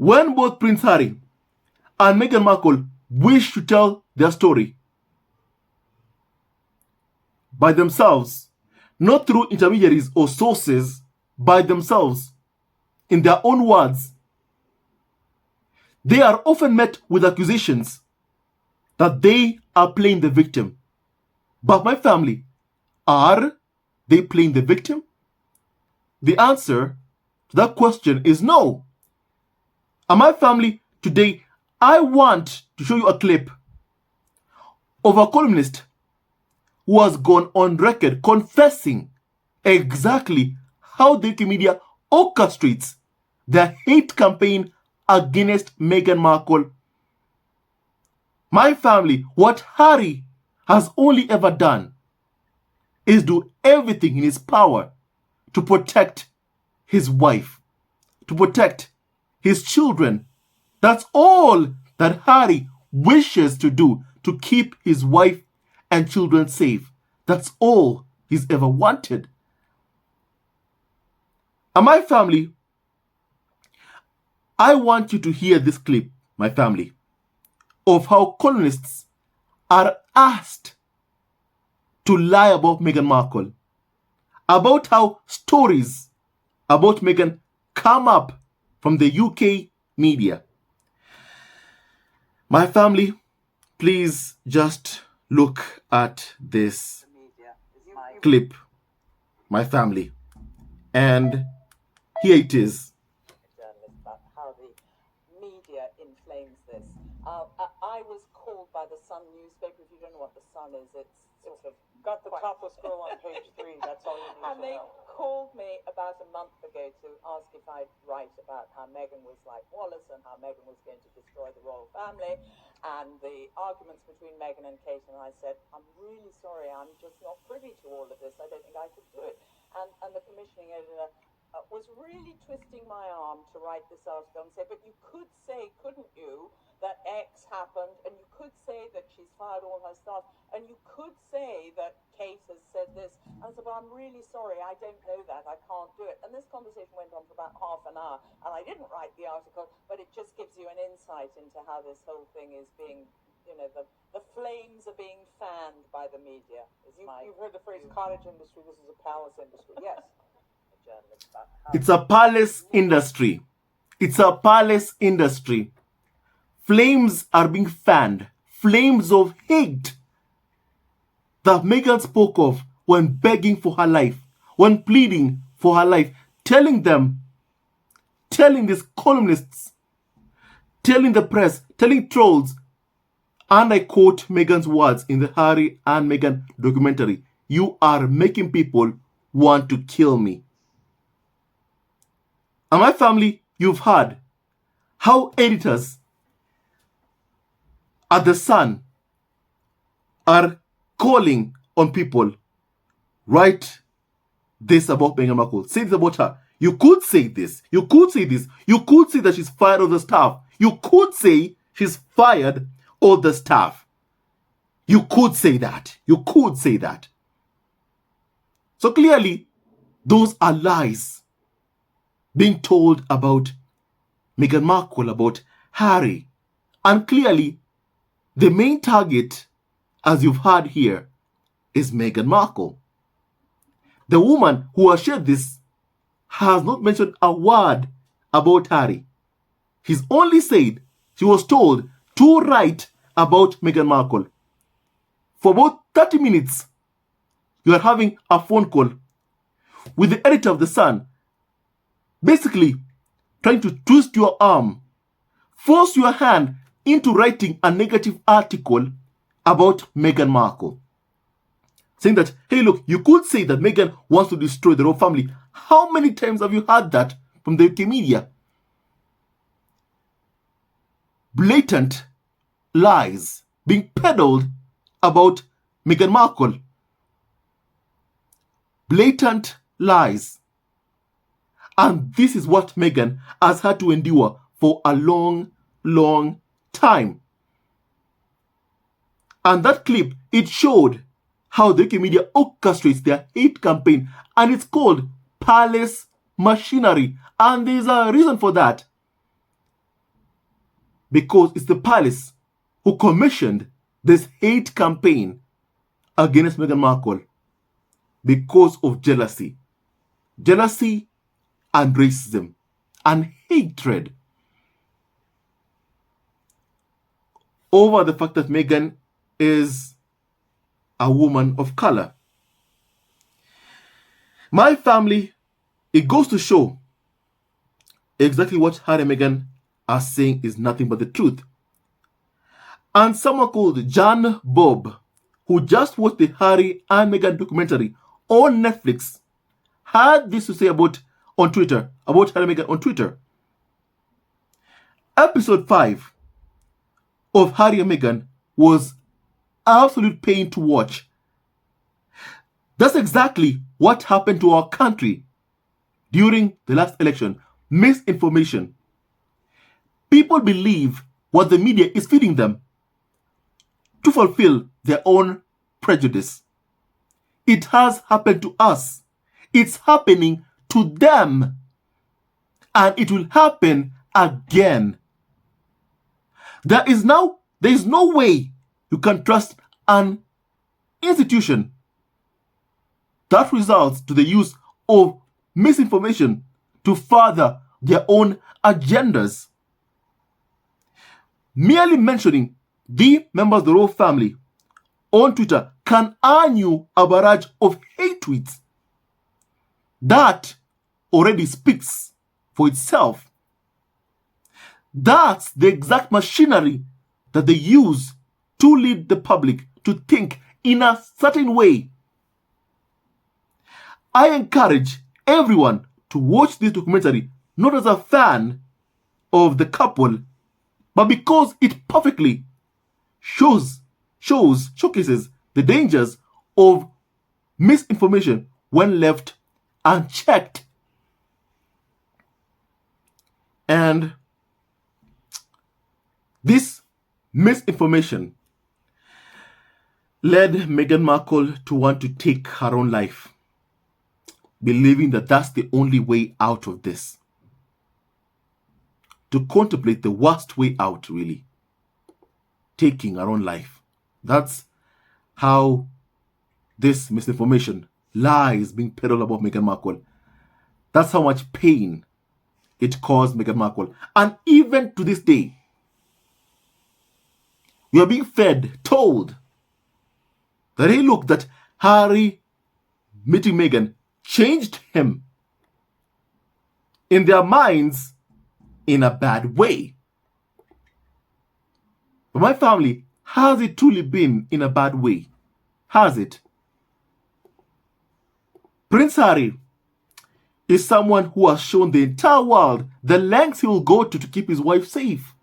When both Prince Harry and Meghan Markle wish to tell their story by themselves, not through intermediaries or sources, by themselves, in their own words, they are often met with accusations that they are playing the victim. But my family, are they playing the victim? The answer to that question is no. And my family, today, I want to show you a clip of a columnist who has gone on record confessing exactly how the UK media orchestrates their hate campaign against Meghan Markle. My family, what Harry has only ever done is do everything in his power to protect his wife, to protect his children. That's all that Harry wishes to do, to keep his wife and children safe. That's all he's ever wanted. And my family, I want you to hear this clip, my family, of how columnists are asked to lie about Meghan Markle, about how stories about Meghan come up from the UK media. My family, please just look at this clip, my family. And here it is. About how the media inflames this. I was called by the Sun newspaper. If you don't know what the Sun is, it's sort of got the topless girl on page 3. That's all you need and to they know. called me about a month ago to ask if I'd write about how Meghan was like Wallace and how Meghan was going to destroy the royal family and the arguments between Meghan and Kate. And I said, I'm really sorry, I'm just not privy to all of this. I don't think I could do it. And the commissioning editor was really twisting my arm to write this article and say, but you could say, couldn't you, that X happened, and you could say that she's fired all her staff, and you could say that Kate has said this. And I said, but I'm really sorry, I don't know that, I can't do it. And this conversation went on for about half an hour, and I didn't write the article, but it just gives you an insight into how this whole thing is being, you know, the flames are being fanned by the media. You've heard the phrase cottage industry. This is a palace industry. Yes. It's a palace industry. It's a palace industry. Flames are being fanned. Flames of hate that Meghan spoke of when begging for her life, when pleading for her life, telling these columnists, telling the press, telling trolls, and I quote Meghan's words in the Harry and Meghan documentary, you are making people want to kill me. And my family, you've heard how editors at The Sun are calling on people, write this about Meghan Markle, say this about her. You could say this. You could say this. You could say that she's fired all the staff. You could say she's fired all the staff. You could say that. You could say that. So clearly, those are lies being told about Meghan Markle, about Harry. And clearly, the main target, as you've heard here, is Meghan Markle. The woman who has shared this has not mentioned a word about Harry. He's only said she was told to write about Meghan Markle. For about 30 minutes, you are having a phone call with the editor of The Sun, basically trying to twist your arm, force your hand into writing a negative article about Meghan Markle. Saying that, hey, look, you could say that Meghan wants to destroy the royal family. How many times have you heard that from the UK media? Blatant lies being peddled about Meghan Markle. Blatant lies. And this is what Meghan has had to endure for a long, long time. And that clip, it showed how the UK media orchestrates their hate campaign, and it's called palace machinery. And there's a reason for that. because it's the palace who commissioned this hate campaign against Meghan Markle because of jealousy. Jealousy and racism and hatred over the fact that Meghan is a woman of color. My family, it goes to show exactly what Harry and Meghan are saying is nothing but the truth. And someone called John Bob, who just watched the Harry and Meghan documentary on Netflix, had this to say about Harry and Meghan on Twitter. Episode 5 of Harry and Meghan was absolute pain to watch. That's exactly what happened to our country during the last election. Misinformation. People believe what the media is feeding them to fulfill their own prejudice. It has happened to us. It's happening to them. And it will happen again. There is no way you can trust an institution that results to the use of misinformation to further their own agendas. Merely mentioning the members of the royal family on Twitter can earn you a barrage of hate tweets. That already speaks for itself. That's the exact machinery that they use to lead the public to think in a certain way. I encourage everyone to watch this documentary not as a fan of the couple, but because it perfectly showcases the dangers of misinformation when left unchecked. And this misinformation led Meghan Markle to want to take her own life, believing that that's the only way out of this. To contemplate the worst way out, really. Taking her own life. That's how this misinformation, lies being peddled about Meghan Markle. That's how much pain it caused Meghan Markle. And even to this day, we are being told that, hey, look, that Harry meeting Meghan changed him in their minds in a bad way. But my family, has it truly been in a bad way? Has it? Prince Harry is someone who has shown the entire world the lengths he will go to keep his wife safe.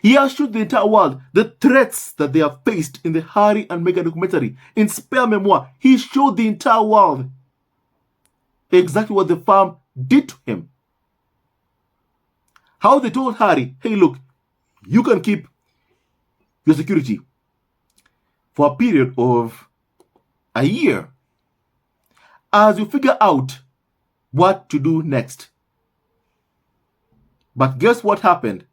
He has shown the entire world the threats that they have faced in the Harry and Meghan documentary. In Spare Memoir, he showed the entire world exactly what the farm did to him. How they told Harry, hey, look, you can keep your security for a period of a year as you figure out what to do next. But guess what happened?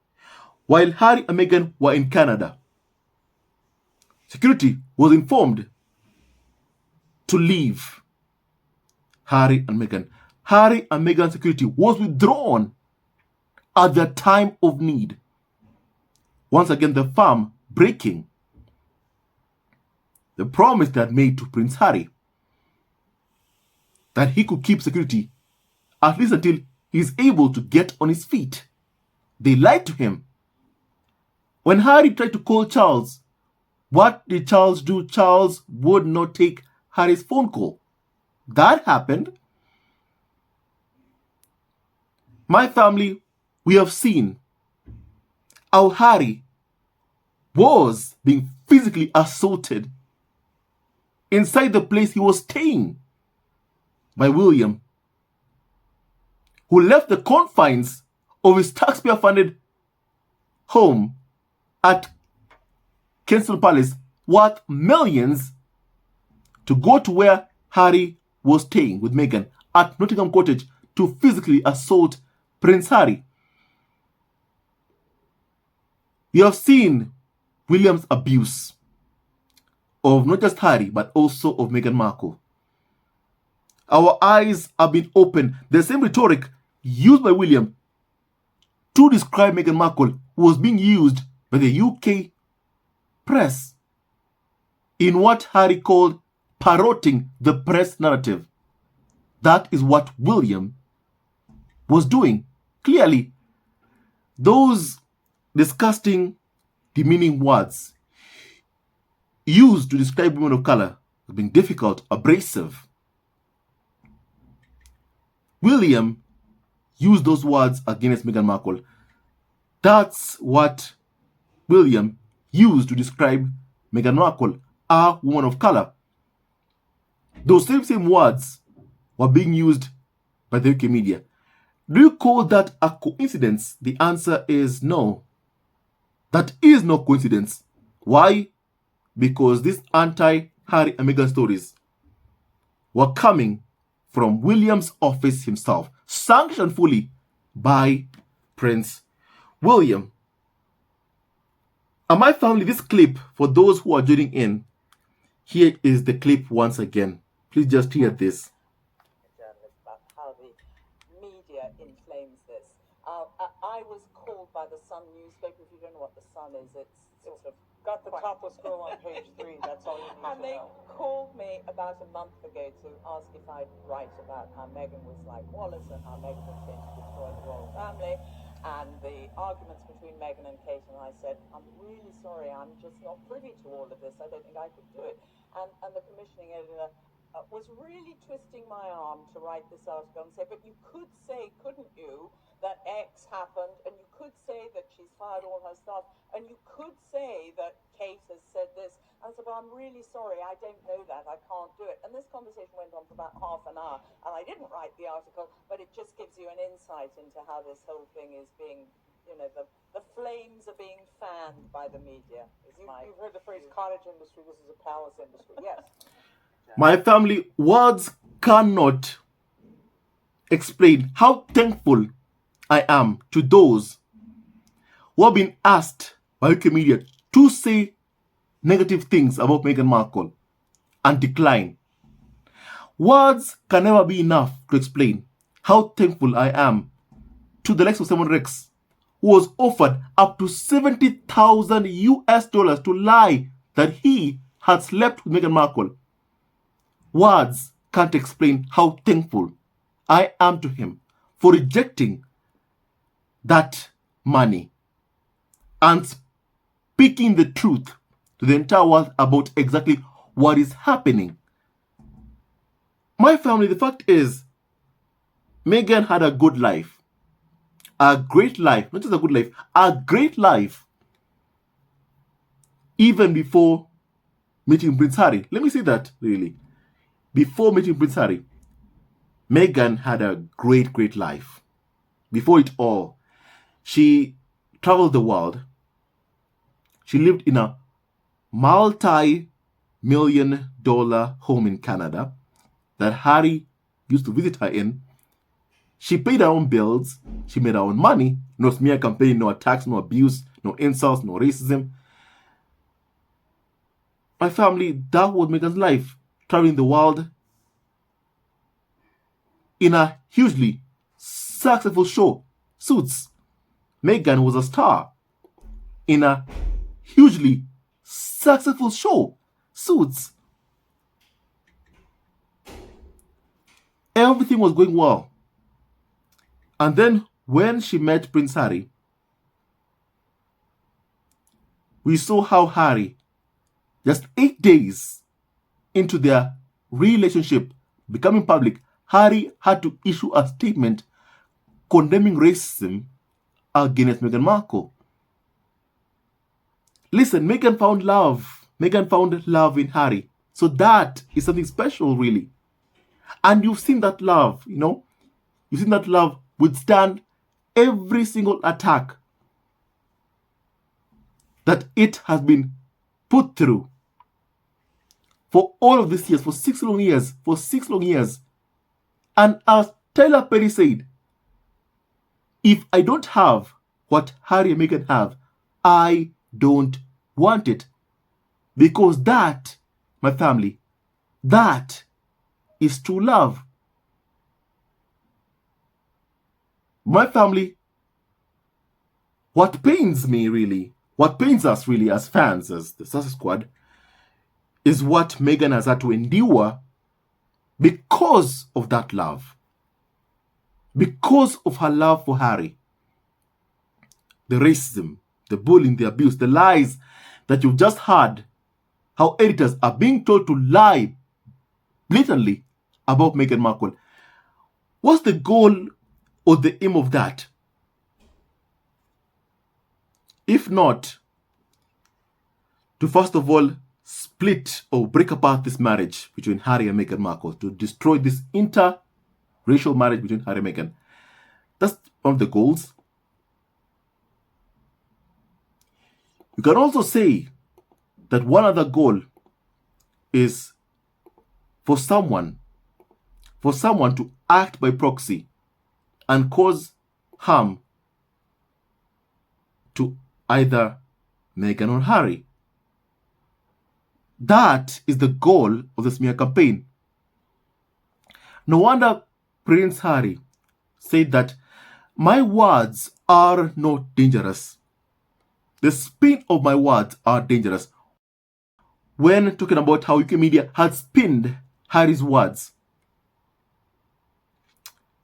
While Harry and Meghan were in Canada, security was informed to leave Harry and Meghan. Harry and Meghan's security was withdrawn at their time of need. Once again, the farm breaking the promise they had made to Prince Harry that he could keep security at least until he is able to get on his feet. They lied to him. When Harry tried to call Charles, what did Charles do? Charles would not take Harry's phone call. That happened. My family, we have seen how Harry was being physically assaulted inside the place he was staying by William, who left the confines of his taxpayer-funded home at Kensington Palace worth millions to go to where Harry was staying with Meghan at Nottingham Cottage to physically assault Prince Harry. You have seen William's abuse of not just Harry, but also of Meghan Markle. Our eyes have been opened. The same rhetoric used by William to describe Meghan Markle was being used by the UK press in what Harry called parroting the press narrative. That is what William was doing. Clearly, those disgusting, demeaning words used to describe women of color as being difficult, abrasive. William used those words against Meghan Markle. That's what William used to describe Meghan Markle, a woman of color. Those same words were being used by the UK media. Do you call that a coincidence? The answer is no. That is no coincidence. Why? Because these anti-Harry and Meghan stories were coming from William's office himself, sanctioned fully by Prince William. And my family, this clip, for those who are joining in, here is the clip once again. Please just hear this. Journalist about how the media inflames this. I was called by the Sun newspaper. If you don't know what the Sun is, it's sort of Got the topless girl on page 3. That's all you need and to they know. called me about a month ago to ask if I'd write about how Meghan was like Wallace and how Meghan was going to destroy the royal family and the arguments between Meghan and Kate. And I said, I'm really sorry, I'm just not privy to all of this. I don't think I could do it. And the commissioning editor was really twisting my arm to write this article and say, but you could say, couldn't you, that X happened, and you could say that she's fired all her staff, and you could say that Kate has said this. And I said, well, I'm really sorry, I don't know that, I can't do it. And this conversation went on for about half an hour, and I didn't write the article, but it just gives you an insight into how this whole thing is being, you know, the flames are being fanned by the media. You've heard the phrase cottage industry. This is a palace industry. Yes. My family, words cannot explain how thankful I am to those who have been asked by UK media to say negative things about Meghan Markle and decline. Words can never be enough to explain how thankful I am to the likes of Simon Rex, who was offered up to 70,000 US dollars to lie that he had slept with Meghan Markle. Words can't explain how thankful I am to him for rejecting that money and speaking the truth to the entire world about exactly what is happening. My family, the fact is, Meghan had a good life. A great life. Not just a good life, a great life. Even before meeting Prince Harry. Let me say that, really. Before meeting Prince Harry, Meghan had a great life. Before it all, she traveled the world. She lived in a multi-million-dollar home in Canada that Harry used to visit her in. She paid her own bills. She made her own money. No smear campaign, no attacks, no abuse, no insults, no racism. My family, that was Meghan's life. Traveling the world in a hugely successful show, Suits. Meghan was a star in a hugely successful show, Suits. Everything was going well. And then when she met Prince Harry, we saw how Harry, just 8 days into their relationship becoming public, Harry had to issue a statement condemning racism against Meghan Markle. Listen, Meghan found love. Meghan found love in Harry. So that is something special, really. And you've seen that love, you know. You've seen that love withstand every single attack that it has been put through for all of these years, for 6 long years, And as Tyler Perry said, if I don't have what Harry and Meghan have, I don't want it. Because that, my family, that is true love. My family, what pains me really, what pains us really as fans, as the Success Squad, is what Meghan has had to endure because of that love. Because of her love for Harry. The racism, the bullying, the abuse, the lies that you've just heard, how editors are being told to lie blatantly about Meghan Markle. What's the goal or the aim of that? If not to first of all split or break apart this marriage between Harry and Meghan Markle, to destroy this interracial marriage between Harry and Meghan. That's one of the goals. You can also say that one other goal is for someone to act by proxy and cause harm to either Meghan or Harry. That is the goal of the smear campaign. No wonder Prince Harry said that my words are not dangerous. The spin of my words are dangerous. When talking about how UK media had spinned Harry's words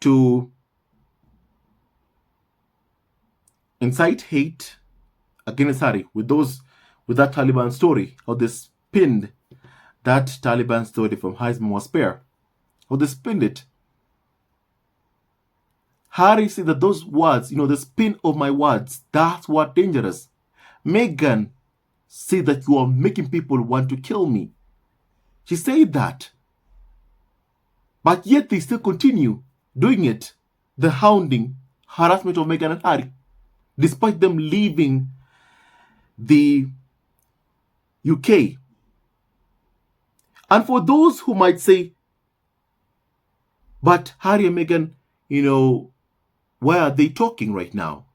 to incite hate against Harry with that Taliban story, how they spinned that Taliban story from Heisman was spare, how they spinned it. Harry said that those words, the spin of my words, that's what dangerous. Meghan said that you are making people want to kill me. She said that. But yet they still continue doing it. The hounding, harassment of Meghan and Harry. Despite them leaving the UK. And for those who might say, but Harry and Meghan, why are they talking right now?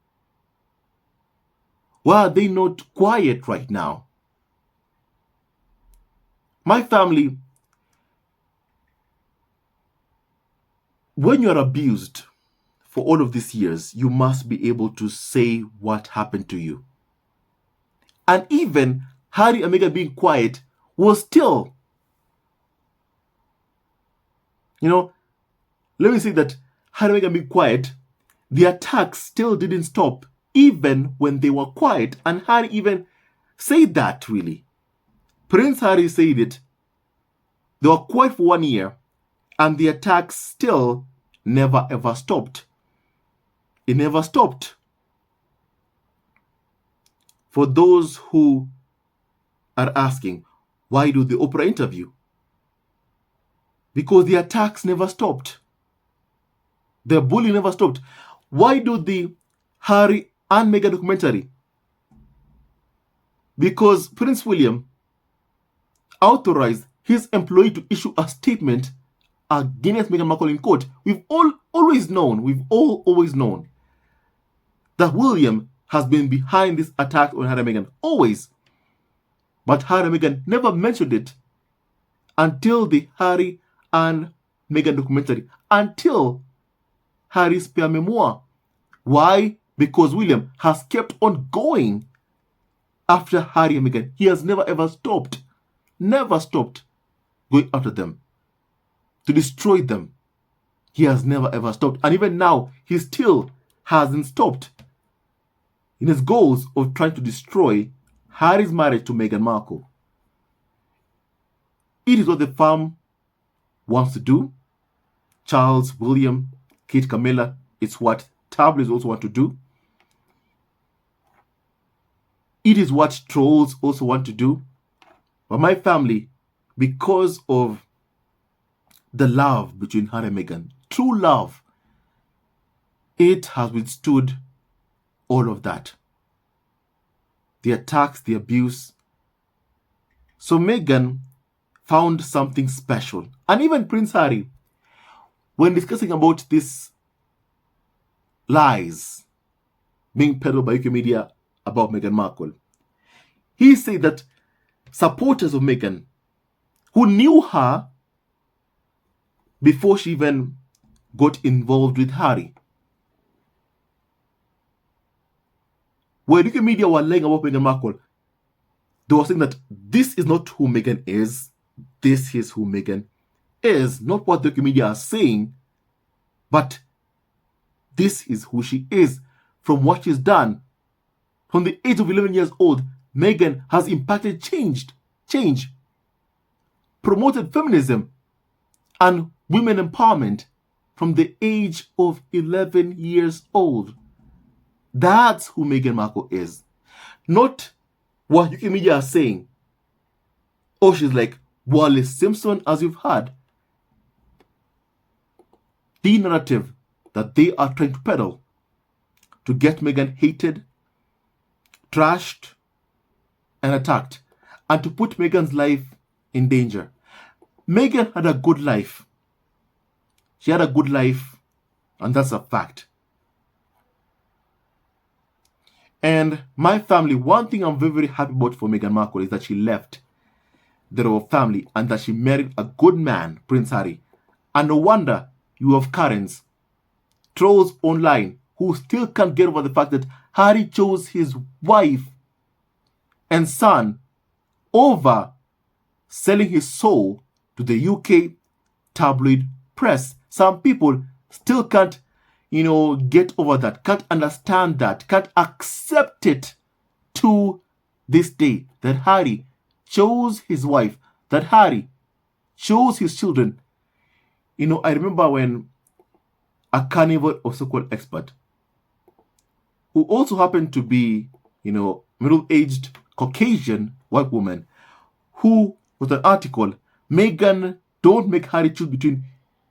Why are they not quiet right now? My family, when you're abused for all of these years, you must be able to say what happened to you. And even Harry and Meghan being quiet was still, let me say that Harry and Meghan being quiet, the attacks still didn't stop, even when they were quiet. And Harry even said that, really. Prince Harry said it. They were quiet for 1 year, and the attacks still never ever stopped. It never stopped. For those who are asking, why do the Oprah interview? Because the attacks never stopped. The bullying never stopped. Why do the Harry and Meghan documentary? Because Prince William authorized his employee to issue a statement against Meghan Markle in court. We've all always known that William has been behind this attack on Harry and Meghan. Always. But Harry and Meghan never mentioned it until the Harry and Meghan documentary. Until Harry's spare memoir. Why? Because William has kept on going after Harry and Meghan. He has never ever stopped. Never stopped going after them. To destroy them. He has never ever stopped. And even now, he still hasn't stopped in his goals of trying to destroy Harry's marriage to Meghan Markle. It is what the firm wants to do. Charles, William, Kate, Camilla, it's what tabloids also want to do. It is what trolls also want to do. But my family, because of the love between Harry and Meghan, true love, it has withstood all of that. The attacks, the abuse. So Meghan found something special. And even Prince Harry, when discussing about these lies being peddled by UK media about Meghan Markle. He said that supporters of Meghan who knew her before she even got involved with Harry, where UK media were lying about Meghan Markle, they were saying that this is not who Meghan is. This is who Meghan is. Not what the UK media are saying, but this is who she is. From what she's done, from the age of 11 years old, Meghan has impacted change, promoted feminism and women empowerment from the age of 11 years old. That's who Meghan Markle is. Not what UK media are saying. Oh, she's like Wallace Simpson, as you've heard. The narrative that they are trying to peddle to get Meghan hated, trashed, and attacked, and to put Meghan's life in danger. Meghan had a good life. She had a good life, and that's a fact. And my family, one thing I'm very, very happy about for Meghan Markle is that she left the royal family and that she married a good man, Prince Harry. And no wonder you have Karens, trolls online, who still can't get over the fact that Harry chose his wife and son over selling his soul to the UK tabloid press. Some people still can't, get over that, can't understand that, can't accept it to this day, that Harry chose his wife, that Harry chose his children. I remember when a carnival or so-called expert, who also happened to be, middle-aged Caucasian white woman, who wrote an article, Meghan, don't make Harry choose between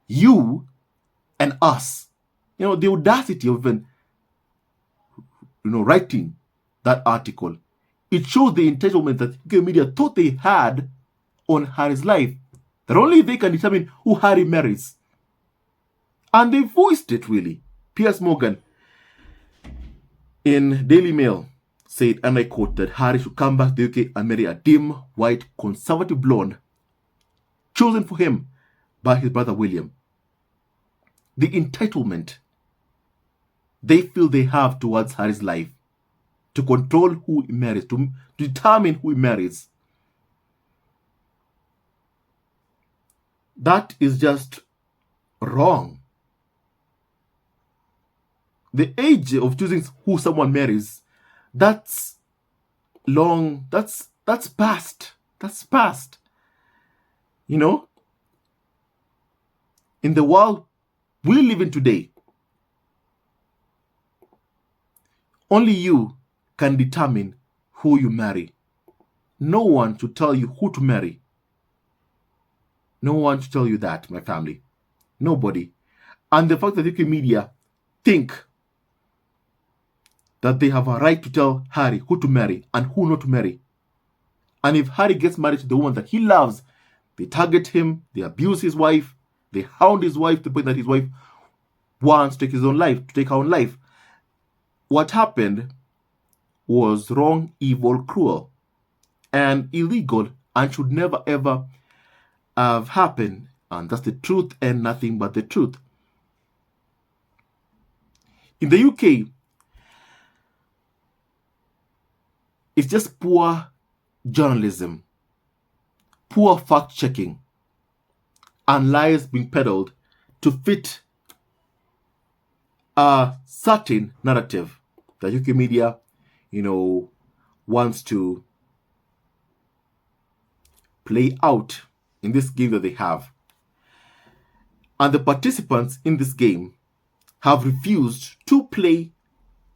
you and us. The audacity of even, writing that article. It shows the entitlement that UK media thought they had on Harry's life, that only they can determine who Harry marries. And they voiced it, really. Piers Morgan in Daily Mail said, and I quote, that Harry should come back to the UK and marry a dim, white, conservative blonde chosen for him by his brother William. The entitlement they feel they have towards Harry's life, to control who he marries, to determine who he marries. That is just wrong. The age of choosing who someone marries, that's long, that's past. That's past. In the world we live in today, only you can determine who you marry. No one should tell you who to marry. No one should tell you that, my family. Nobody. And the fact that UK media think that they have a right to tell Harry who to marry and who not to marry. And if Harry gets married to the woman that he loves, they target him, they abuse his wife, they hound his wife to the point that his wife wants to take his own life, to take her own life. What happened was wrong, evil, cruel, and illegal, and should never ever have happened. And that's the truth and nothing but the truth. In the UK, it's just poor journalism, poor fact-checking, and lies being peddled to fit a certain narrative that UK media, wants to play out in this game that they have. And the participants in this game have refused to play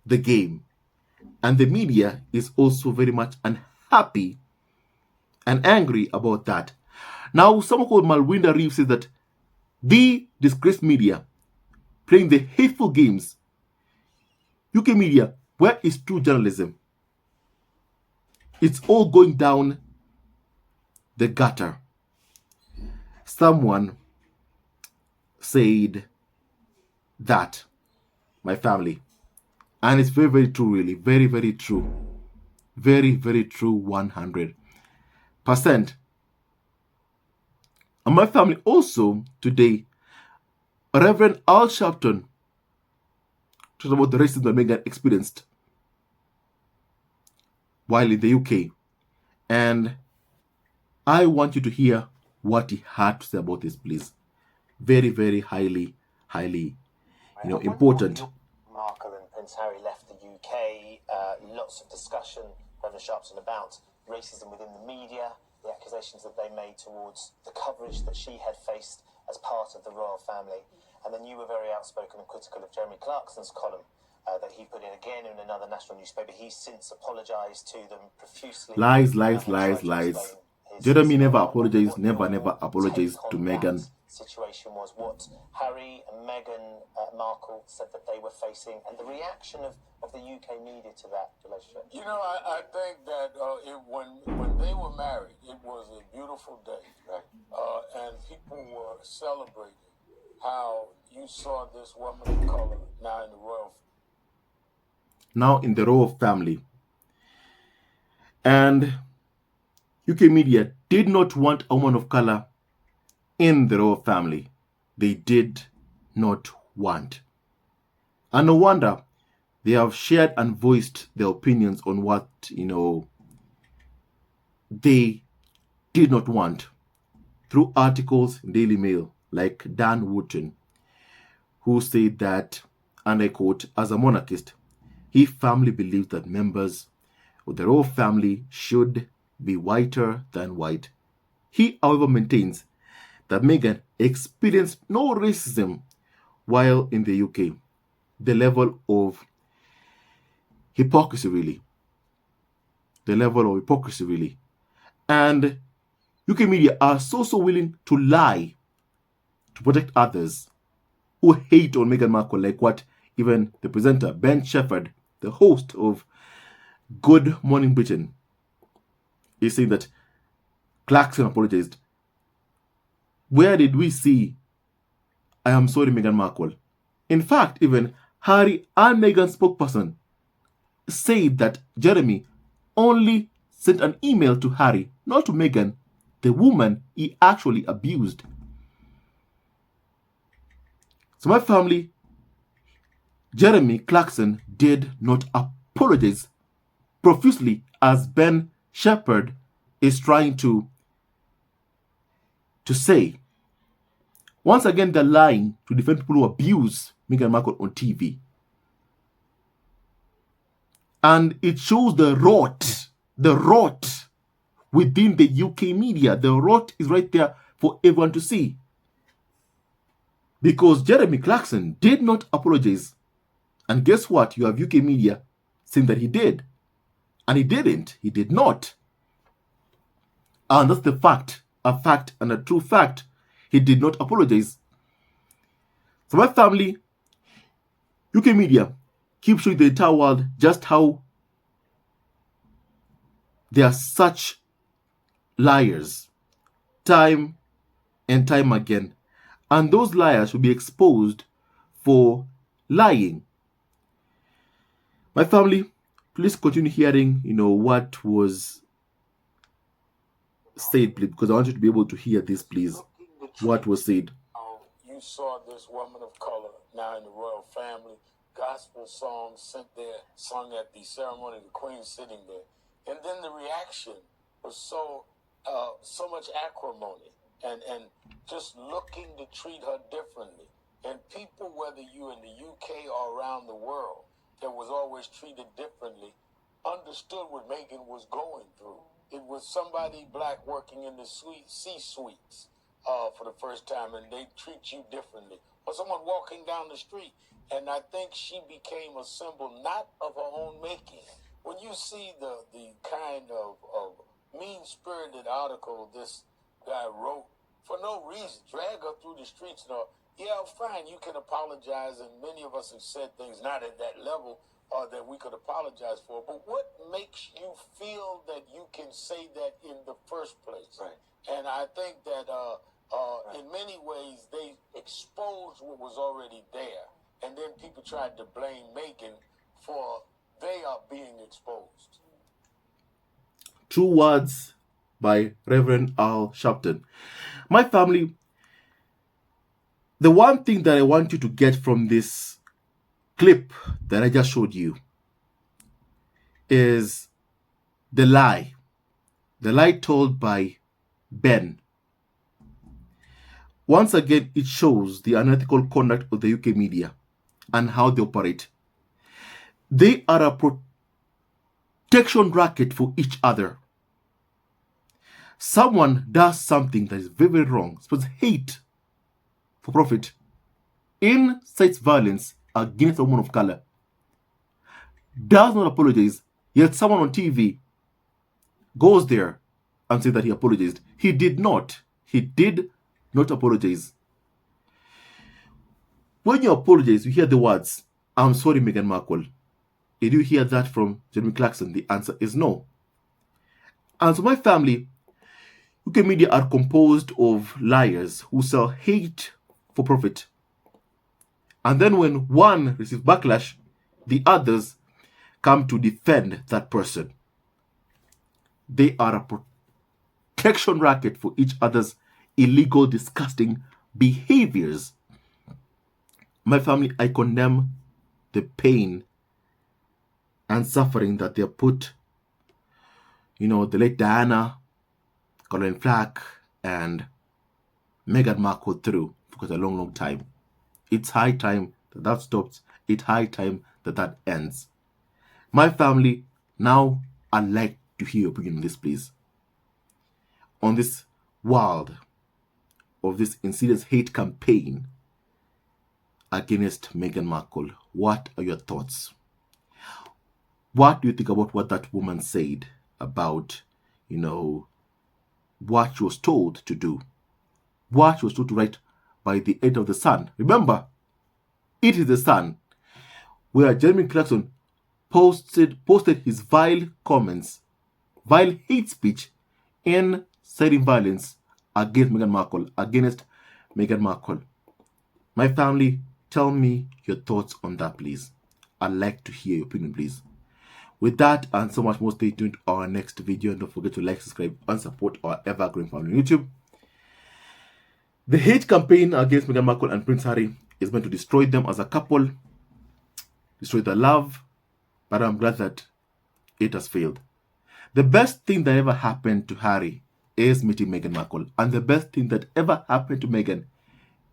the game. And the media is also very much unhappy and angry about that. Now, someone called Malwinda Reeves says that the disgraced media playing the hateful games, UK media, where is true journalism? It's all going down the gutter. Someone said that, my family. And it's very, very true, really. Very, very true. Very, very true, 100%. And my family also today, Reverend Al Sharpton talked about the racism that Meghan experienced while in the UK. And I want you to hear what he had to say about this, please. Very, very highly, important. Markle and Prince Harry left the UK. Lots of discussion, Reverend Sharpton, about racism within the media, the accusations that they made towards the coverage that she had faced as part of the royal family. And then you were very outspoken and critical of Jeremy Clarkson's column that he put in again in another national newspaper. He's since apologised to them profusely. Lies. Jeremy never apologized, never apologized to Meghan. Situation was what Harry and Meghan Markle said that they were facing, and the reaction of the UK media to that relationship. You know, I think that when they were married, it was a beautiful day, right? And people were celebrating how you saw this woman of color now in the royal family. And UK media did not want a woman of color in the royal family. They did not want. And no wonder they have shared and voiced their opinions on what, they did not want through articles in Daily Mail, like Dan Wootton, who said that, and I quote, as a monarchist, he firmly believes that members of the royal family should be whiter than white. He, however, maintains that Meghan experienced no racism while in the UK. The level of hypocrisy, really. And UK media are so willing to lie to protect others who hate on Meghan Markle, like what even the presenter, Ben Shepherd, the host of Good Morning Britain, is saying that Clarkson apologized. Where did we see, I am sorry, Meghan Markle? In fact, even Harry and Meghan's spokesperson said that Jeremy only sent an email to Harry, not to Meghan, the woman he actually abused. So my family, Jeremy Clarkson did not apologize profusely, as Ben Shepherd is trying to say. Once again, they're lying to defend people who abuse Meghan Markle on TV. And it shows the rot within the UK media. The rot is right there for everyone to see. Because Jeremy Clarkson did not apologize. And guess what? You have UK media saying that he did. And he didn't. He did not. And that's the fact. A fact and a true fact. He did not apologize. So my family, UK media, keep showing the entire world just how they are such liars. Time and time again. And those liars will be exposed for lying. My family, please continue hearing, what was said, please, because I want you to be able to hear this, please. What was said. You saw this woman of color now in the royal family, gospel songs sung at the ceremony, the Queen sitting there. And then the reaction was so much acrimony and just looking to treat her differently. And people, whether you in the UK or around the world, that was always treated differently, understood what Meghan was going through. It was somebody black working in the C-suites for the first time, and they treat you differently. Or someone walking down the street, and I think she became a symbol not of her own making. When you see the kind of mean-spirited article this guy wrote for no reason, drag her through the streets and all, yeah, fine, you can apologize, and many of us have said things not at that level that we could apologize for, but what makes you feel that you can say that in the first place? Right. And I think that in many ways they exposed what was already there, and then people tried to blame Meghan for they are being exposed. True words by Reverend Al Sharpton. My family, the one thing that I want you to get from this clip that I just showed you is the lie told by Ben. Once again, it shows the unethical conduct of the UK media and how they operate. They are a protection racket for each other. Someone does something that is very, very wrong, supposed hate for profit, incites violence against a woman of color, does not apologize, yet someone on TV goes there and says that he apologized. He did not. He did not apologize. When you apologize, you hear the words, "I'm sorry, Meghan Markle." Did you hear that from Jeremy Clarkson? The answer is no. And so my family, UK media are composed of liars who sell hate for profit. And then when one receives backlash, the others come to defend that person. They are a protection racket for each other's illegal, disgusting behaviors. My family, I condemn the pain and suffering that they have put, the late Diana, Colin Flack, and Meghan Markle through for a long, long time. It's high time that stops. It's high time that ends. My family, now I'd like to hear your opinion on this, please. On this world of this insidious hate campaign against Meghan Markle, what are your thoughts? What do you think about what that woman said about, what she was told to do? What she was told to write by the aid of the Sun. Remember, it is the Sun where Jeremy Clarkson posted his vile comments, vile hate speech, inciting violence against Meghan Markle. My family, tell me your thoughts on that, please. I'd like to hear your opinion, please. With that and so much more, stay tuned to our next video, and don't forget to like, subscribe, and support our ever-growing family on YouTube. The hate campaign against Meghan Markle and Prince Harry is meant to destroy them as a couple, destroy their love, but I'm glad that it has failed. The best thing that ever happened to Harry is meeting Meghan Markle, and the best thing that ever happened to Meghan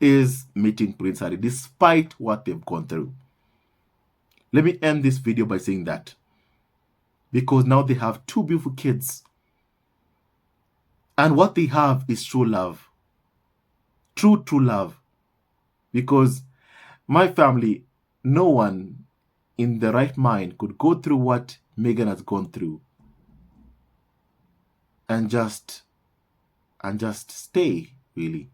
is meeting Prince Harry, despite what they've gone through. Let me end this video by saying that, because now they have 2 beautiful kids, and what they have is true love. True love. Because my family, no one in the right mind could go through what Meghan has gone through and just stay, really,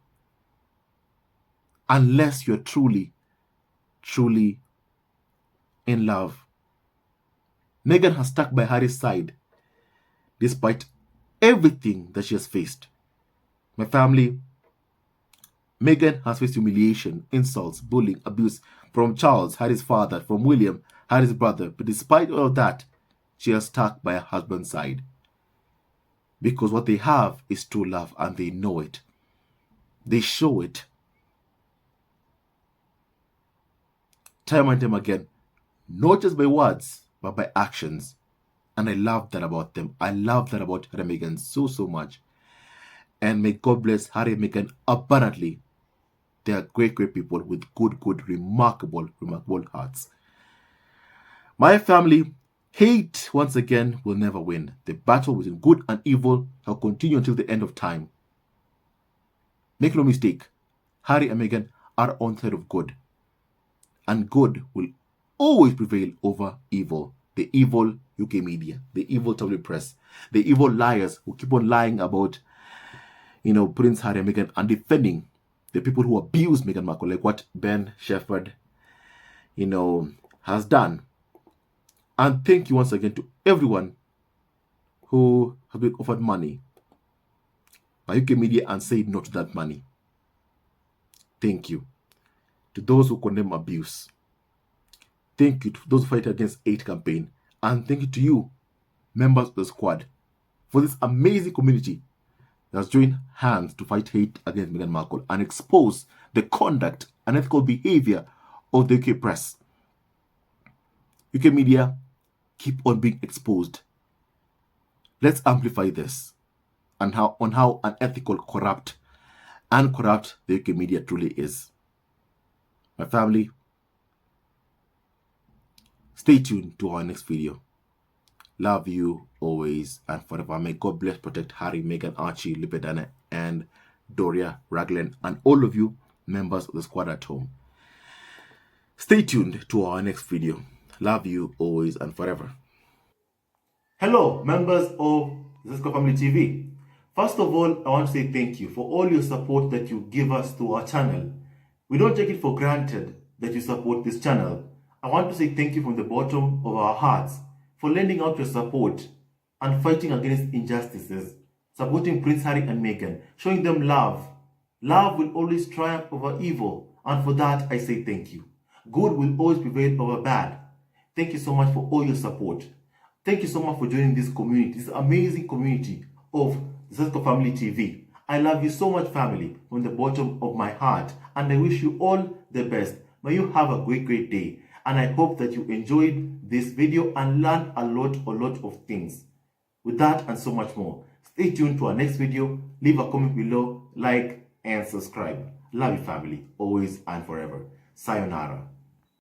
unless you're truly in love. Meghan has stuck by Harry's side despite everything that she has faced. My family, Meghan has faced humiliation, insults, bullying, abuse from Charles, Harry's father, from William, Harry's brother. But despite all of that, she has stuck by her husband's side. Because what they have is true love, and they know it. They show it. Time and time again. Not just by words, but by actions. And I love that about them. I love that about Harry and Meghan so much. And may God bless Harry and Meghan abundantly. They are great people with good, remarkable hearts. My family, hate, once again, will never win. The battle between good and evil shall continue until the end of time. Make no mistake, Harry and Meghan are on the side of good. And good will always prevail over evil. The evil UK media, the evil tabloid press, the evil liars who keep on lying about, Prince Harry and Meghan, and defending the people who abuse Meghan Markle, like what Ben Shepherd, has done. And thank you once again to everyone who has been offered money by UK media and said no to that money. Thank you to those who condemn abuse. Thank you to those who fight against hate campaign. And thank you to you, members of the squad, for this amazing community that has joined hands to fight hate against Meghan Markle and expose the conduct and ethical behavior of the UK press. UK media, keep on being exposed. Let's amplify this and how unethical, corrupt the UK media truly is. My family, stay tuned to our next video. Love you always and forever. May God bless, protect Harry, Meghan, Archie, Lipedana, and Doria, Raglan, and all of you members of the squad at home. Stay tuned to our next video. Love you always and forever. Hello, members of Zesco Family TV. First of all, I want to say thank you for all your support that you give us to our channel. We don't take it for granted that you support this channel. I want to say thank you from the bottom of our hearts for lending out your support and fighting against injustices, supporting Prince Harry and Meghan, showing them love. Love will always triumph over evil, and for that I say thank you. Good will always prevail over bad. Thank you so much for all your support. Thank you so much for joining this community, this amazing community of Zesco Family TV. I love you so much, family, from the bottom of my heart, and I wish you all the best. May you have a great day, and I hope that you enjoyed this video and learned a lot of things. With that and so much more, stay tuned to our next video. Leave a comment below, like, and subscribe. Love you, family, always and forever. Sayonara.